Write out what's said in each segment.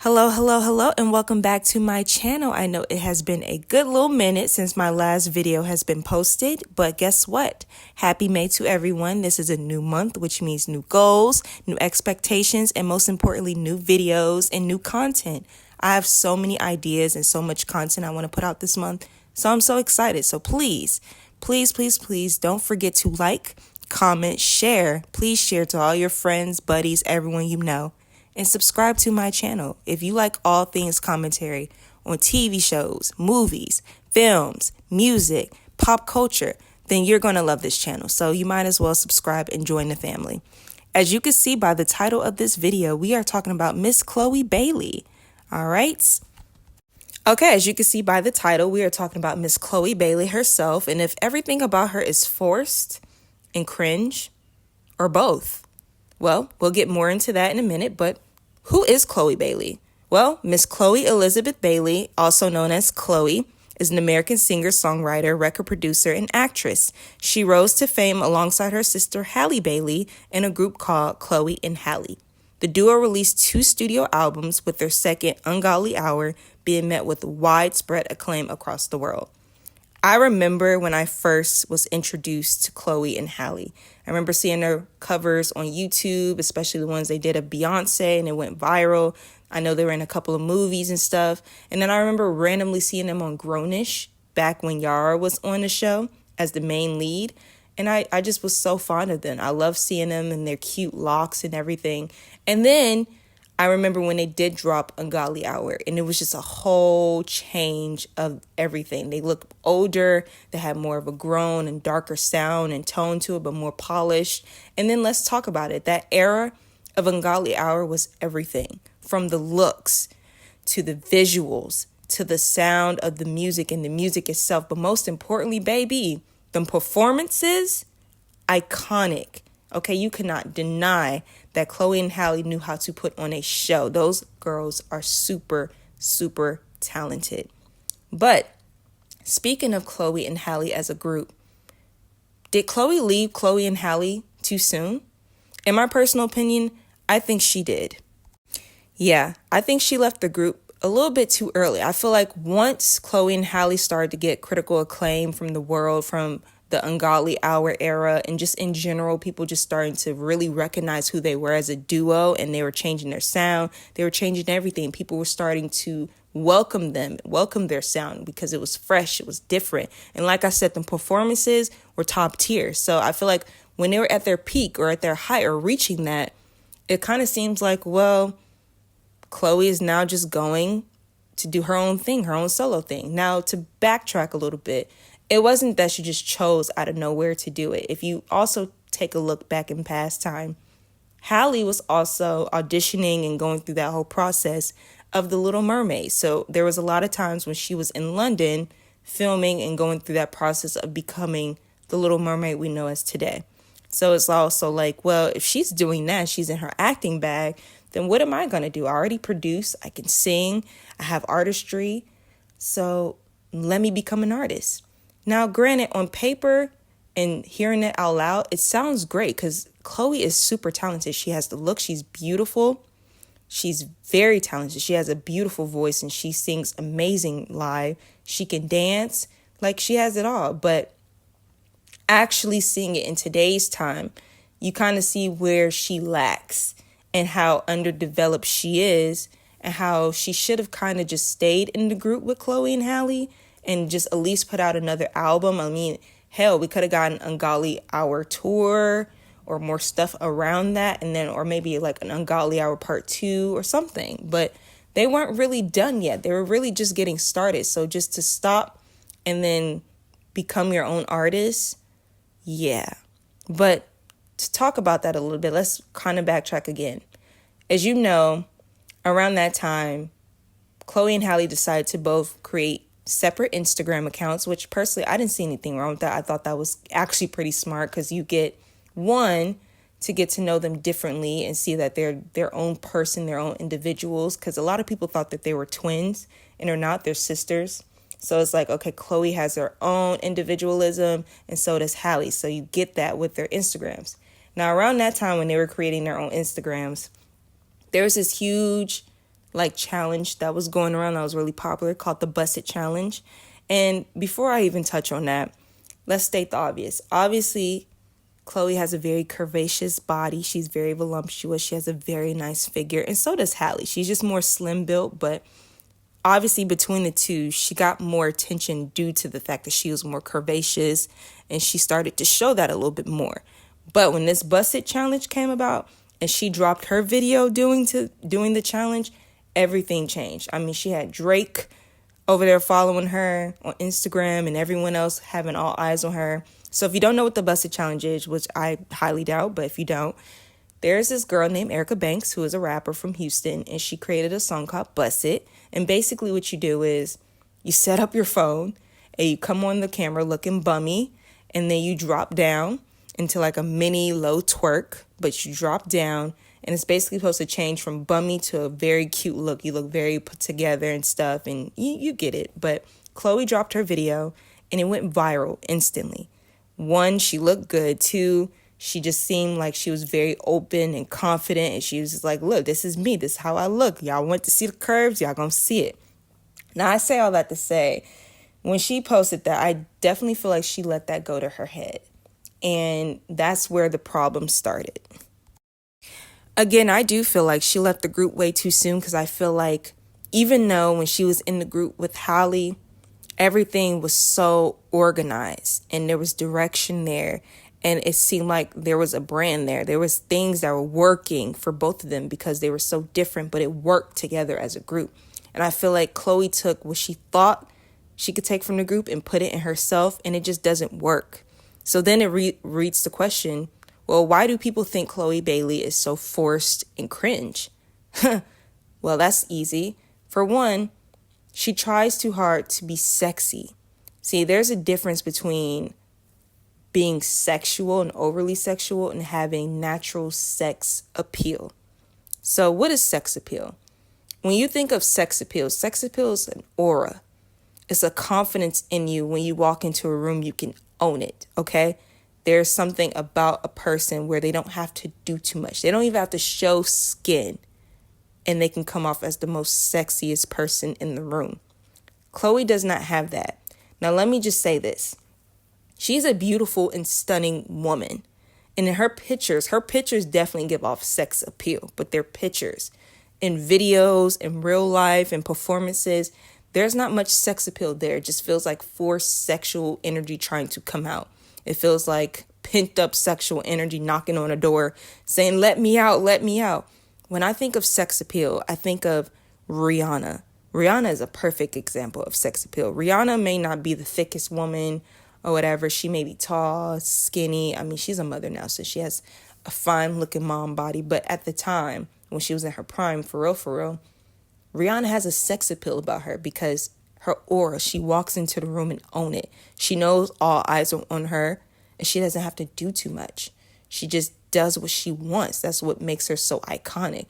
Hello, and welcome back to my channel. I know it has been a good little minute since my last video has been posted, but guess what? Happy May to everyone. This is a new month, which means new goals, new expectations, and most importantly, new videos and new content. I have so many ideas and so much content I want to put out this month, so I'm so excited. So please don't forget to like, comment, share. Please share to all your friends, buddies, everyone you know. And subscribe to my channel if you like all things commentary on TV shows, movies, films, music, pop culture, then you're going to love this channel. So you might as well subscribe and join the family. As you can see by the title of this video, we are talking about Miss Chloe Bailey. All right. Okay, as you can see by the title, we are talking about Miss Chloe Bailey herself. And if everything about her is forced and cringe or both, well, we'll get more into that in a minute, but who is Chloe Bailey? Well, Miss Chloe Elizabeth Bailey, also known as Chloe, is an American singer, songwriter, record producer, and actress. She rose to fame alongside her sister Halle Bailey in a group called Chloe and Halle. The duo released 2 studio albums, with their second, Ungodly Hour, being met with widespread acclaim across the world. I remember when I first was introduced to Chloe and Halle. I remember seeing their covers on YouTube, especially the ones they did of Beyonce, and it went viral. I know they were in a couple of movies and stuff. And then I remember randomly seeing them on Grownish back when Yara was on the show as the main lead. And I just was so fond of them. I love seeing them and their cute locks and everything. And then I remember when they did drop Ungodly Hour, and it was just a whole change of everything. They looked older, they had more of a grown and darker sound and tone to it, but more polished. And then let's talk about it. That era of Ungodly Hour was everything, from the looks to the visuals to the sound of the music and the music itself. But most importantly, baby, the performances, iconic. Okay, you cannot deny that Chloe and Halle knew how to put on a show. Those girls are super talented. But speaking of Chloe and Halle as a group, did Chloe leave Chloe and Halle too soon? In my personal opinion, I think she did. Yeah, I think she left the group a little bit too early. I feel like once Chloe and Halle started to get critical acclaim from the world, from the Ungodly Hour era, and just in general, people just starting to really recognize who they were as a duo, and they were changing their sound. They were changing everything. People were starting to welcome their sound, because it was fresh, it was different. And like I said, the performances were top tier. So I feel like when they were at their peak or at their height or reaching that, it kind of seems like, well, Chloe is now just going to do her own thing, her own solo thing. Now, to backtrack a little bit, it wasn't that she just chose out of nowhere to do it. If you also take a look back in past time, Halle was also auditioning and going through that whole process of The Little Mermaid. So there was a lot of times when she was in London filming and going through that process of becoming the Little Mermaid we know as today. So it's also like, well, if she's doing that, she's in her acting bag, then what am I going to do? I already produce, I can sing, I have artistry, so let me become an artist. Now, granted, on paper and hearing it out loud, it sounds great because Chloe is super talented. She has the look. She's beautiful. She's very talented. She has a beautiful voice and she sings amazing live. She can dance. Like, she has it all. But actually seeing it in today's time, you kind of see where she lacks and how underdeveloped she is, and how she should have kind of just stayed in the group with Chloe and Halle and just at least put out another album. I mean, hell, we could have gotten Ungodly Hour tour or more stuff around that, and then, or maybe like an Ungodly Hour part 2 or something. But they weren't really done yet. They were really just getting started. So just to stop and then become your own artist, yeah. But to talk about that a little bit, let's kind of backtrack again. As you know, around that time, Chloe and Halle decided to both create separate Instagram accounts, which personally, I didn't see anything wrong with that. I thought that was actually pretty smart, because you get, one, to get to know them differently and see that they're their own person, their own individuals, because a lot of people thought that they were twins, and they're not, they're sisters. So it's like, okay, Chloe has her own individualism, and so does Halle. So you get that with their Instagrams. Now, around that time when they were creating their own Instagrams, there was this huge like challenge that was going around that was really popular called the Bust It Challenge. And before I even touch on that, let's state the obvious. Obviously, Chloe has a very curvaceous body. She's very voluptuous. She has a very nice figure. And so does Halle. She's just more slim built, but obviously between the two, she got more attention due to the fact that she was more curvaceous, and she started to show that a little bit more. But when this Bust It Challenge came about and she dropped her video doing the challenge, everything changed. I mean, she had Drake over there following her on Instagram and everyone else having all eyes on her. So if you don't know what the Bust It Challenge is, which I highly doubt, but if you don't, there's this girl named Erica Banks who is a rapper from Houston, and she created a song called Bust It. And basically what you do is you set up your phone and you come on the camera looking bummy, and then you drop down into like a mini low twerk, but you drop down, and it's basically supposed to change from bummy to a very cute look. You look very put together and stuff, and you get it. But Chloe dropped her video and it went viral instantly. One, she looked good. Two, she just seemed like she was very open and confident, and she was just like, look, this is me. This is how I look. Y'all want to see the curves? Y'all gonna see it. Now, I say all that to say, when she posted that, I definitely feel like she let that go to her head. And that's where the problem started. Again, I do feel like she left the group way too soon, because I feel like even though when she was in the group with Halle, everything was so organized and there was direction there, and it seemed like there was a brand there. There was things that were working for both of them because they were so different, but it worked together as a group. And I feel like Chloe took what she thought she could take from the group and put it in herself, and it just doesn't work. So then it reads the question, well, why do people think Chloe Bailey is so forced and cringe? Well, that's easy. For one, she tries too hard to be sexy. See, there's a difference between being sexual and overly sexual and having natural sex appeal. So what is sex appeal? When you think of sex appeal is an aura. It's a confidence in you. When you walk into a room, you can own it, okay? There's something about a person where they don't have to do too much. They don't even have to show skin, and they can come off as the most sexiest person in the room. Chloe does not have that. Now, let me just say this. She's a beautiful and stunning woman. And in her pictures definitely give off sex appeal, but they're pictures. In videos, in real life, in performances, there's not much sex appeal there. It just feels like forced sexual energy trying to come out. It feels like pent up sexual energy knocking on a door saying, let me out, let me out. When I think of sex appeal, I think of Rihanna. Rihanna is a perfect example of sex appeal. Rihanna may not be the thickest woman or whatever. She may be tall, skinny. I mean, she's a mother now, so she has a fine looking mom body. But at the time, when she was in her prime, for real, Rihanna has a sex appeal about her because her aura, she walks into the room and own it. She knows all eyes are on her, and she doesn't have to do too much. She just does what she wants. That's what makes her so iconic.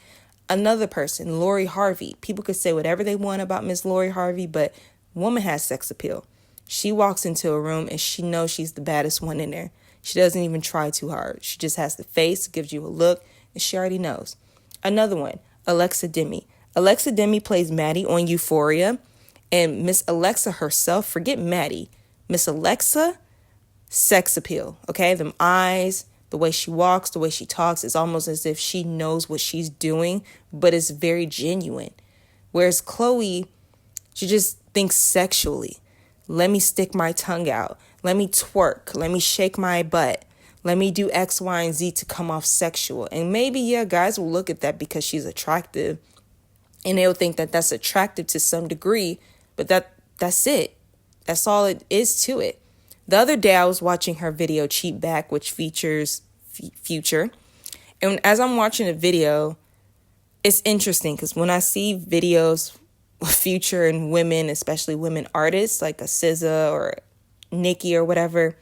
Another person, Lori Harvey. People could say whatever they want about Miss Lori Harvey, but woman has sex appeal. She walks into a room and she knows she's the baddest one in there. She doesn't even try too hard. She just has the face, gives you a look, and she already knows. Another one, Alexa Demi. Alexa Demi plays Maddie on Euphoria, and Miss Alexa herself, forget Maddie, Miss Alexa, sex appeal, okay? Them eyes, the way she walks, the way she talks, it's almost as if she knows what she's doing, but it's very genuine. Whereas Chloe, she just thinks sexually. Let me stick my tongue out. Let me twerk. Let me shake my butt. Let me do X, Y, and Z to come off sexual. And maybe, yeah, guys will look at that because she's attractive, and they'll think that that's attractive to some degree, but that's it. That's all it is to it. The other day, I was watching her video, Cheat Back, which features Future. And as I'm watching the video, it's interesting because when I see videos with Future and women, especially women artists like a SZA or Nicki or whatever,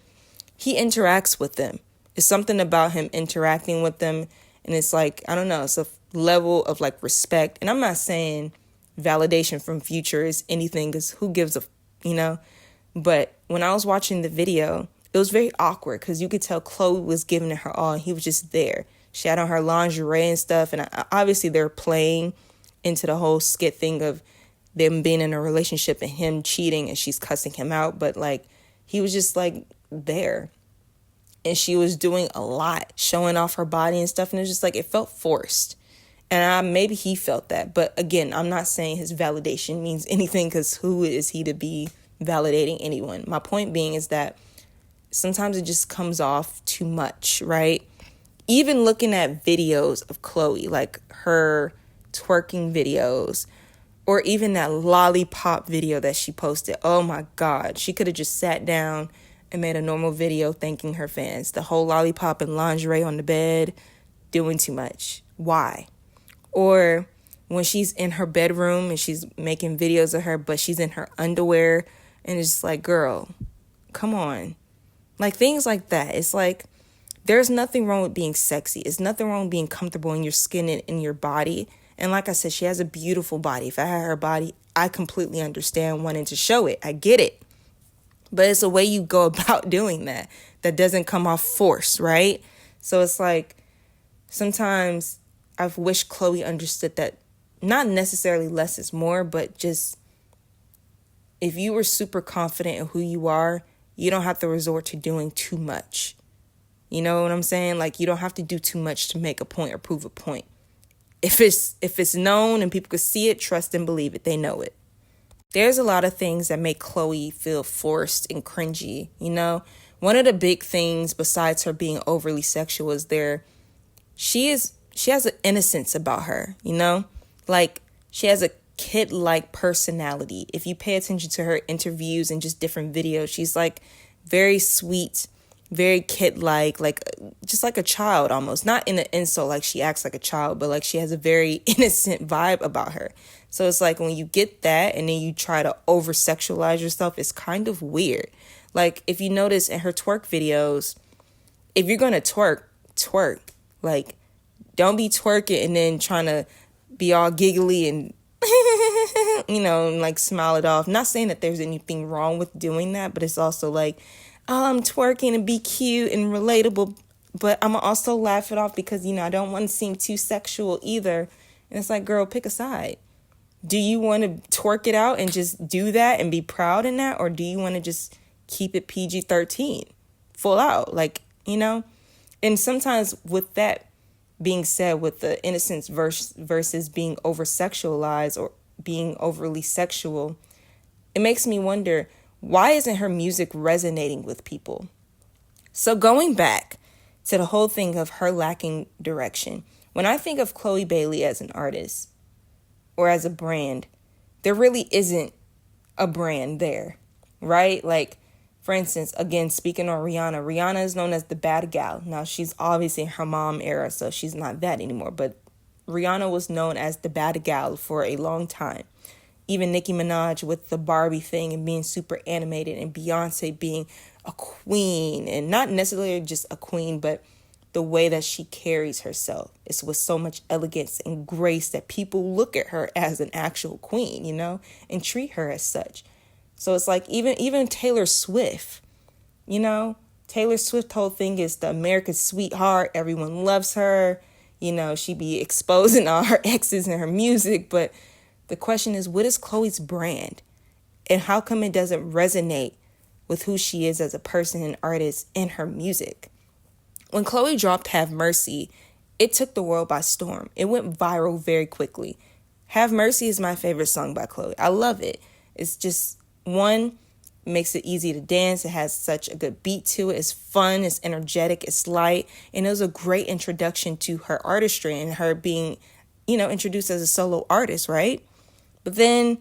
he interacts with them. It's something about him interacting with them. And it's like, I don't know, it's a level of like respect. And I'm not saying validation from Future is anything, because who gives a, But when I was watching the video, it was very awkward because you could tell Chloe was giving it her all and he was just there. She had on her lingerie and stuff, and obviously they're playing into the whole skit thing of them being in a relationship and him cheating and she's cussing him out. But like, he was just like there. And she was doing a lot, showing off her body and stuff. And it was just like, it felt forced. And maybe he felt that. But again, I'm not saying his validation means anything, because who is he to be validating anyone? My point being is that sometimes it just comes off too much, right? Even looking at videos of Chloe, like her twerking videos, or even that lollipop video that she posted. Oh my God, she could have just sat down and made a normal video thanking her fans. The whole lollipop and lingerie on the bed, doing too much. Why? Or when she's in her bedroom and she's making videos of her, but she's in her underwear, and it's just like, girl, come on. Like, things like that. It's like, there's nothing wrong with being sexy. It's nothing wrong with being comfortable in your skin and in your body. And like I said, she has a beautiful body. If I had her body, I completely understand wanting to show it. I get it. But it's a way you go about doing that doesn't come off forced, right? So it's like, sometimes I wish Chloe understood that not necessarily less is more, but just if you were super confident in who you are, you don't have to resort to doing too much. You know what I'm saying? Like, you don't have to do too much to make a point or prove a point. If it's known and people can see it, trust and believe it. They know it. There's a lot of things that make Chloe feel forced and cringy, you know? One of the big things besides her being overly sexual is she has an innocence about her, you know? Like, she has a kid-like personality. If you pay attention to her interviews and just different videos, she's like very sweet, very kid-like, like just like a child almost. Not in an insult like she acts like a child, but like she has a very innocent vibe about her. So it's like, when you get that and then you try to over-sexualize yourself, it's kind of weird. Like, if you notice in her twerk videos, if you're going to twerk. Like, don't be twerking and then trying to be all giggly and, you know, and like smile it off. Not saying that there's anything wrong with doing that, but it's also like, oh, I'm twerking and be cute and relatable, but I'm also laugh it off because, you know, I don't want to seem too sexual either. And it's like, girl, pick a side. Do you want to twerk it out and just do that and be proud in that? Or do you want to just keep it PG-13 full out? Like, you know, and sometimes with that being said, with the innocence versus being over-sexualized or being overly sexual, it makes me wonder, why isn't her music resonating with people? So going back to the whole thing of her lacking direction, when I think of Chloe Bailey as an artist or as a brand, there really isn't a brand there, right? Like, for instance, again, speaking on Rihanna is known as the bad gal. Now, she's obviously in her mom era, so she's not that anymore. But Rihanna was known as the bad gal for a long time. Even Nicki Minaj with the Barbie thing and being super animated, and Beyonce being a queen, and not necessarily just a queen, but the way that she carries herself is with so much elegance and grace that people look at her as an actual queen, you know, and treat her as such. So it's like even Taylor Swift, you know, Taylor Swift whole thing is the America's sweetheart. Everyone loves her. You know, she be exposing all her exes in her music. But the question is, what is Chloe's brand? And how come it doesn't resonate with who she is as a person and artist in her music? When Chloe dropped Have Mercy, it took the world by storm. It went viral very quickly. Have Mercy is my favorite song by Chloe. I love it. It's just, one, makes it easy to dance. It has such a good beat to it. It's fun. It's energetic. It's light. And it was a great introduction to her artistry and her being, you know, introduced as a solo artist, right? But then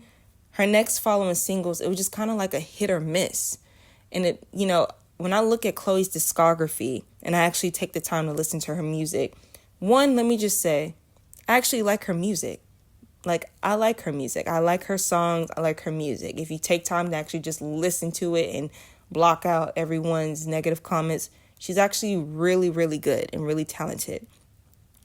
her next following singles, it was just kind of like a hit or miss. And it, you know, when I look at Chloe's discography and I actually take the time to listen to her music, one, let me just say, I actually like her music. Like, I like her music. I like her songs. I like her music. If you take time to actually just listen to it and block out everyone's negative comments, she's actually really, really good and really talented.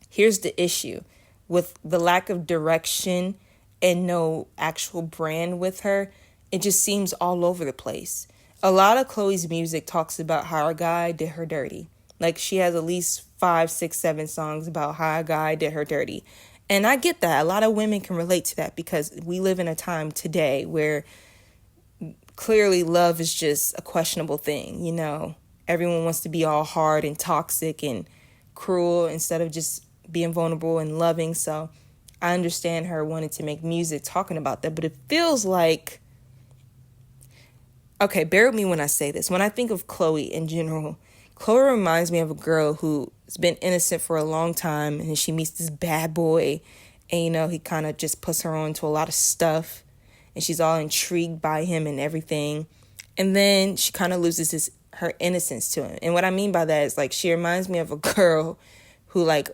Here's the issue with the lack of direction and no actual brand with her. It just seems all over the place. A lot of Chloe's music talks about how a guy did her dirty. Like, she has at least 5, 6, 7 songs about how a guy did her dirty. And I get that. A lot of women can relate to that because we live in a time today where clearly love is just a questionable thing, you know. Everyone wants to be all hard and toxic and cruel instead of just being vulnerable and loving. So I understand her wanting to make music talking about that, but it feels like, okay, bear with me when I say this. When I think of Chloe in general, Chloe reminds me of a girl who's been innocent for a long time, and she meets this bad boy, and, you know, he kind of just puts her on to a lot of stuff, and she's all intrigued by him and everything. And then she kind of loses her innocence to him. And what I mean by that is, like, she reminds me of a girl who, like,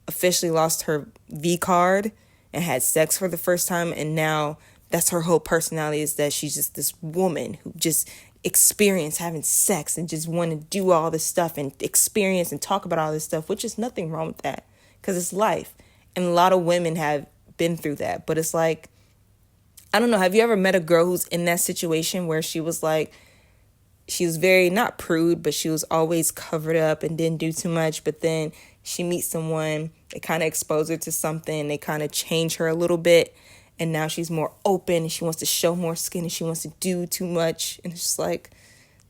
officially lost her V card and had sex for the first time, and now that's her whole personality, is that she's just this woman who just experienced having sex and just want to do all this stuff and experience and talk about all this stuff, which is nothing wrong with that because it's life. And a lot of women have been through that. But it's like, I don't know, have you ever met a girl who's in that situation where she was like, she was very, not prude, but she was always covered up and didn't do too much. But then she meets someone, they kind of expose her to something, they kind of change her a little bit. And now she's more open and she wants to show more skin and she wants to do too much. And it's just like,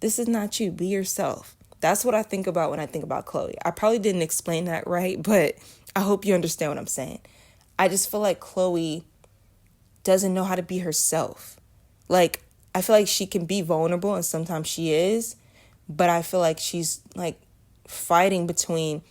this is not you. Be yourself. That's what I think about when I think about Chloe. I probably didn't explain that right, but I hope you understand what I'm saying. I just feel like Chloe doesn't know how to be herself. Like, I feel like she can be vulnerable and sometimes she is, but I feel like she's like fighting between,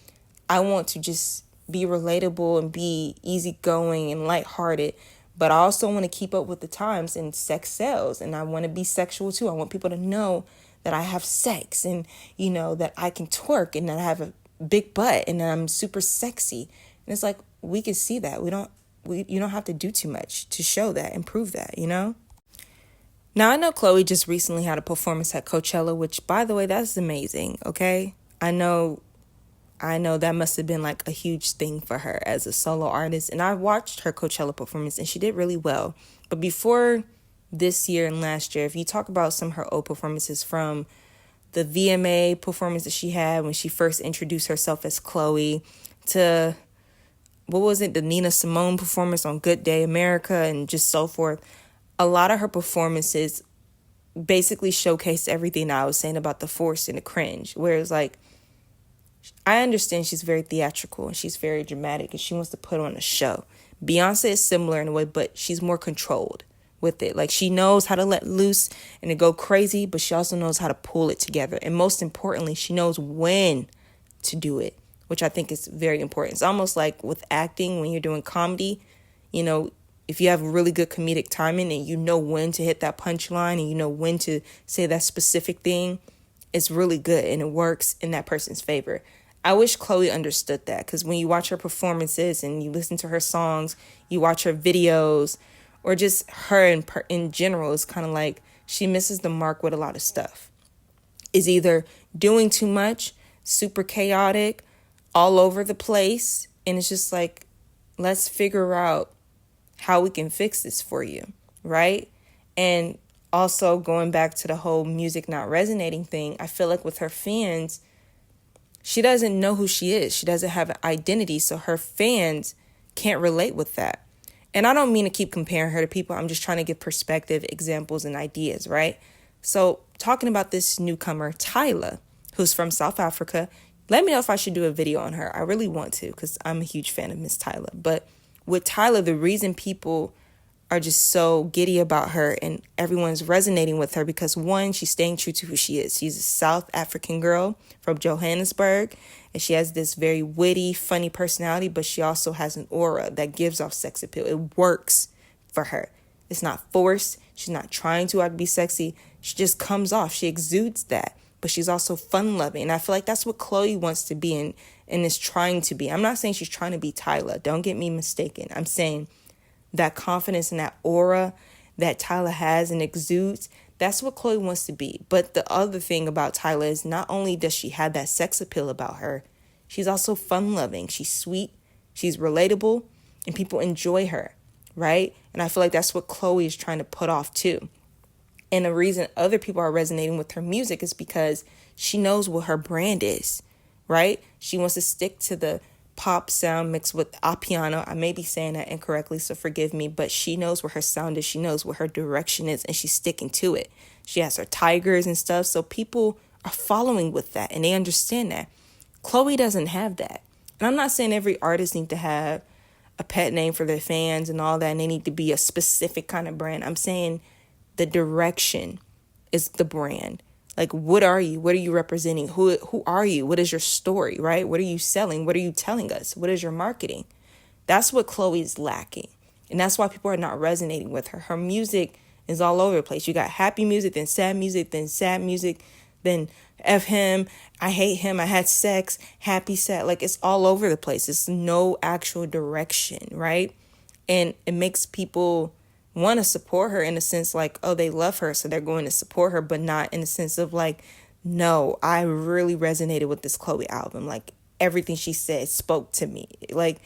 I want to just be relatable and be easygoing and lighthearted, but I also want to keep up with the times and sex sells, and I want to be sexual too. I want people to know that I have sex and, you know, that I can twerk and that I have a big butt and that I'm super sexy. And it's like, we can see that. You don't have to do too much to show that and prove that, you know? Now, I know Chloe just recently had a performance at Coachella, which, by the way, that's amazing, okay? I know that must have been like a huge thing for her as a solo artist. And I watched her Coachella performance and she did really well. But before this year and last year, if you talk about some of her old performances, from the VMA performance that she had when she first introduced herself as Chloe, to, what was it, the Nina Simone performance on Good Day America, and just so forth, a lot of her performances basically showcased everything I was saying about the force and the cringe. Whereas, like, I understand she's very theatrical and she's very dramatic and she wants to put on a show. Beyonce is similar in a way, but she's more controlled with it. Like, she knows how to let loose and to go crazy, but she also knows how to pull it together. And most importantly, she knows when to do it, which I think is very important. It's almost like with acting, when you're doing comedy, you know, if you have really good comedic timing and you know when to hit that punchline and you know when to say that specific thing, it's really good and it works in that person's favor. I wish Chloe understood that, because when you watch her performances and you listen to her songs, you watch her videos, or just her in general, it's kind of like she misses the mark with a lot of stuff. Is either doing too much, super chaotic, all over the place, and it's just like, let's figure out how we can fix this for you, right? And also, going back to the whole music not resonating thing, I feel like with her fans, she doesn't know who she is. She doesn't have an identity, so her fans can't relate with that. And I don't mean to keep comparing her to people. I'm just trying to give perspective, examples, and ideas, right? So, talking about this newcomer, Tyla, who's from South Africa, let me know if I should do a video on her. I really want to, because I'm a huge fan of Miss Tyla. But with Tyla, the reason people are just so giddy about her and everyone's resonating with her, because one, she's staying true to who she is. She's a South African girl from Johannesburg, and she has this very witty, funny personality, but she also has an aura that gives off sex appeal. It works for her. It's not forced. She's not trying to be sexy. She just comes off. She exudes that, but she's also fun loving. And I feel like that's what Chloe wants to be and is trying to be. I'm not saying she's trying to be Tyla. Don't get me mistaken. I'm saying that confidence and that aura that Tyla has and exudes, that's what Chloe wants to be. But the other thing about Tyla is, not only does she have that sex appeal about her, she's also fun-loving. She's sweet, she's relatable, and people enjoy her, right? And I feel like that's what Chloe is trying to put off too. And the reason other people are resonating with her music is because she knows what her brand is, right? She wants to stick to the pop sound mixed with a piano. I may be saying that incorrectly, so forgive me, but she knows where her sound is. She knows what her direction is, and she's sticking to it. She has her tigers and stuff, so people are following with that, and they understand that. Chloe doesn't have that. And I'm not saying every artist needs to have a pet name for their fans and all that, and they need to be a specific kind of brand. I'm saying the direction is the brand. Like, what are you? What are you representing? Who are you? What is your story, right? What are you selling? What are you telling us? What is your marketing? That's what Chloe's lacking. And that's why people are not resonating with her. Her music is all over the place. You got happy music, then sad music, then F him, I hate him, I had sex, happy, sad. Like, it's all over the place. It's no actual direction, right? And it makes people want to support her in a sense like, oh, they love her, so they're going to support her, but not in the sense of like, no, I really resonated with this Chloe album. Like, everything she said spoke to me. Like,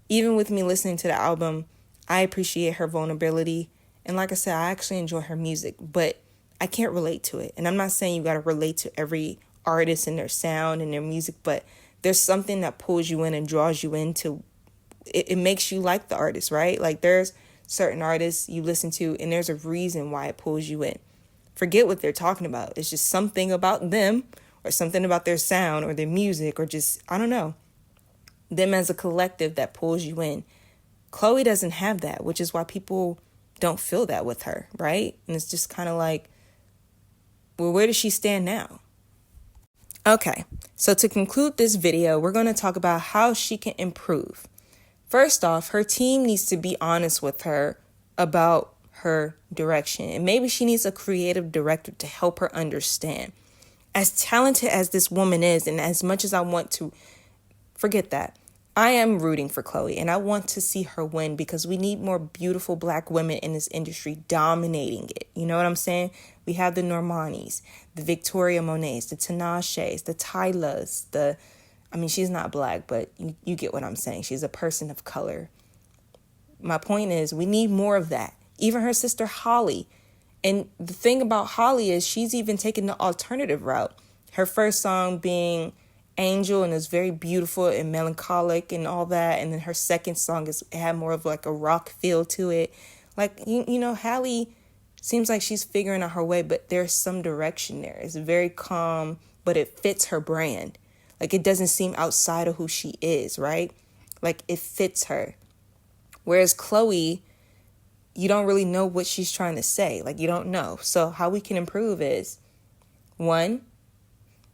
even with me listening to the album, I appreciate her vulnerability. And like I said, I actually enjoy her music, but I can't relate to it. And I'm not saying you got to relate to every artist and their sound and their music, but there's something that pulls you in and draws you into it makes you like the artist, right? Like, there's certain artists you listen to and there's a reason why it pulls you in. Forget what they're talking about. It's just something about them or something about their sound or their music or just, I don't know, them as a collective that pulls you in. Chloe doesn't have that, which is why people don't feel that with her, right? And it's just kind of like, well, where does she stand now? Okay, so to conclude this video, we're going to talk about how she can improve. First off, her team needs to be honest with her about her direction. And maybe she needs a creative director to help her understand. As talented as this woman is, and as much as I want to forget that, I am rooting for Chloe and I want to see her win because we need more beautiful Black women in this industry dominating it. You know what I'm saying? We have the Normanis, the Victoria Monets, the Tinashes, the Tylas, she's not Black, but you get what I'm saying. She's a person of color. My point is we need more of that. Even her sister Halle. And the thing about Halle is she's even taken the alternative route. Her first song being Angel, and it's very beautiful and melancholic and all that. And then her second song it had more of like a rock feel to it. Like, you know, Halle seems like she's figuring out her way, but there's some direction there. It's very calm, but it fits her brand. Like, it doesn't seem outside of who she is, right? Like, it fits her. Whereas Chloe, you don't really know what she's trying to say. Like, you don't know. So how we can improve is, one,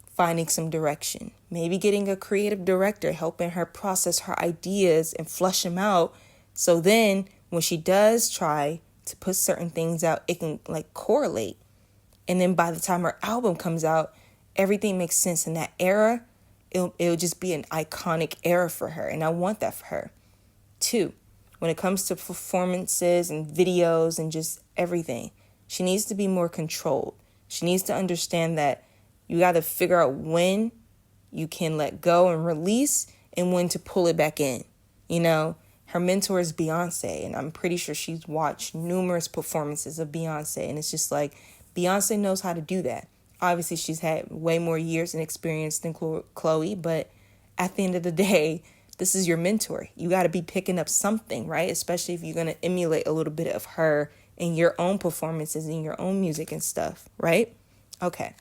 finding some direction. Maybe getting a creative director, helping her process her ideas and flush them out. So then when she does try to put certain things out, it can like correlate. And then by the time her album comes out, everything makes sense in that era. It'll just be an iconic era for her. And I want that for her. Two, when it comes to performances and videos and just everything, she needs to be more controlled. She needs to understand that you got to figure out when you can let go and release and when to pull it back in. You know, her mentor is Beyonce, and I'm pretty sure she's watched numerous performances of Beyonce. And it's just like Beyonce knows how to do that. Obviously, she's had way more years and experience than Chloe, but at the end of the day, this is your mentor. You got to be picking up something, right? Especially if you're going to emulate a little bit of her in your own performances and your own music and stuff, right? Okay.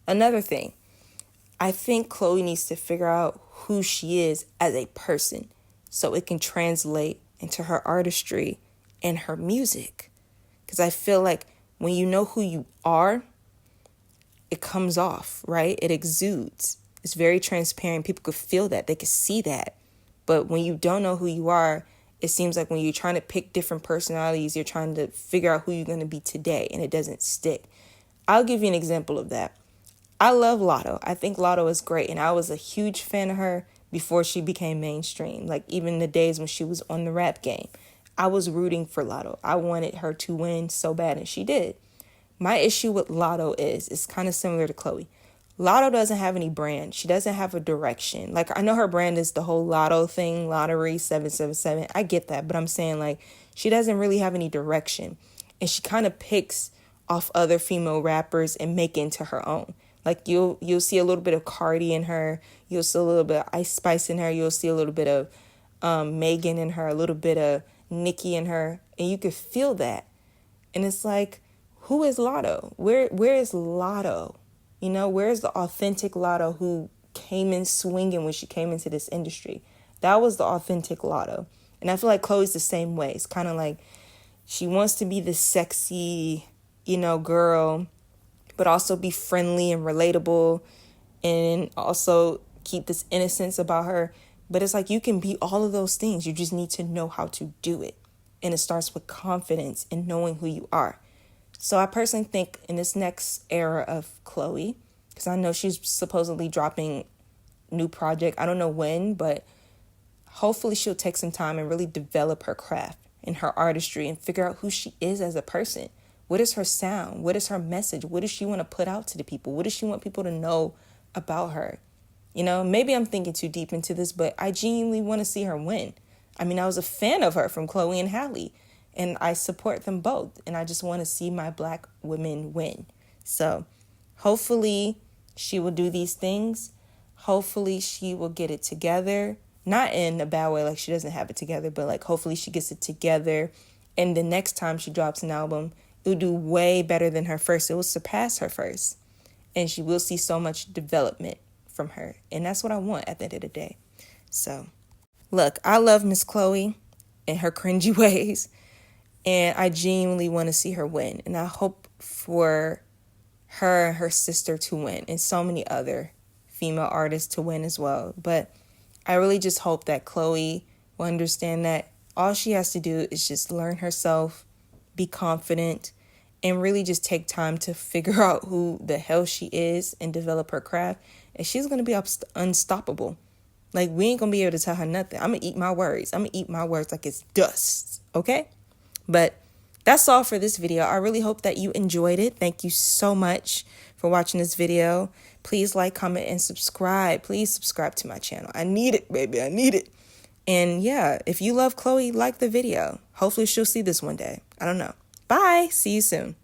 Another thing, I think Chloe needs to figure out who she is as a person so it can translate into her artistry and her music. Because I feel like when you know who you are, it comes off, right? It exudes. It's very transparent. People could feel that. They could see that. But when you don't know who you are, it seems like when you're trying to pick different personalities, you're trying to figure out who you're going to be today, and it doesn't stick. I'll give you an example of that. I love Lotto. I think Lotto is great, and I was a huge fan of her before she became mainstream. Like, even the days when she was on the rap game, I was rooting for Lotto. I wanted her to win so bad, and she did. My issue with Lotto is it's kind of similar to Chloe. Lotto doesn't have any brand. She doesn't have a direction. Like, I know her brand is the whole Lotto thing, Lottery 777. I get that, but I'm saying, like, she doesn't really have any direction. And she kind of picks off other female rappers and make it into her own. Like you'll see a little bit of Cardi in her. You'll see a little bit of Ice Spice in her. You'll see a little bit of Megan in her, a little bit of Nicki in her. And you could feel that. And it's like, who is Lotto? Where is Lotto? You know, where's the authentic Lotto who came in swinging when she came into this industry? That was the authentic Lotto. And I feel like Chloe's the same way. It's kind of like she wants to be the sexy, you know, girl, but also be friendly and relatable and also keep this innocence about her. But it's like you can be all of those things. You just need to know how to do it. And it starts with confidence and knowing who you are. So I personally think in this next era of Chloe, because I know she's supposedly dropping new project. I don't know when, but hopefully she'll take some time and really develop her craft and her artistry and figure out who she is as a person. What is her sound? What is her message? What does she want to put out to the people? What does she want people to know about her? You know, maybe I'm thinking too deep into this, but I genuinely want to see her win. I mean, I was a fan of her from Chloe and Halle, and I support them both. And I just want to see my Black women win. So hopefully she will do these things. Hopefully she will get it together. Not in a bad way, like she doesn't have it together, but like hopefully she gets it together. And the next time she drops an album, it'll do way better than her first. It will surpass her first. And she will see so much development from her. And that's what I want at the end of the day. So, look, I love Miss Chloe and her cringy ways. And I genuinely want to see her win. And I hope for her and her sister to win. And so many other female artists to win as well. But I really just hope that Chloe will understand that all she has to do is just learn herself, be confident, and really just take time to figure out who the hell she is and develop her craft. And she's going to be unstoppable. Like, we ain't going to be able to tell her nothing. I'm going to eat my words. I'm going to eat my words like it's dust. Okay? But that's all for this video. I really hope that you enjoyed it. Thank you so much for watching this video. Please like, comment, and subscribe. Please subscribe to my channel. I need it, baby. I need it. And yeah, if you love Chloe, like the video. Hopefully she'll see this one day. I don't know. Bye. See you soon.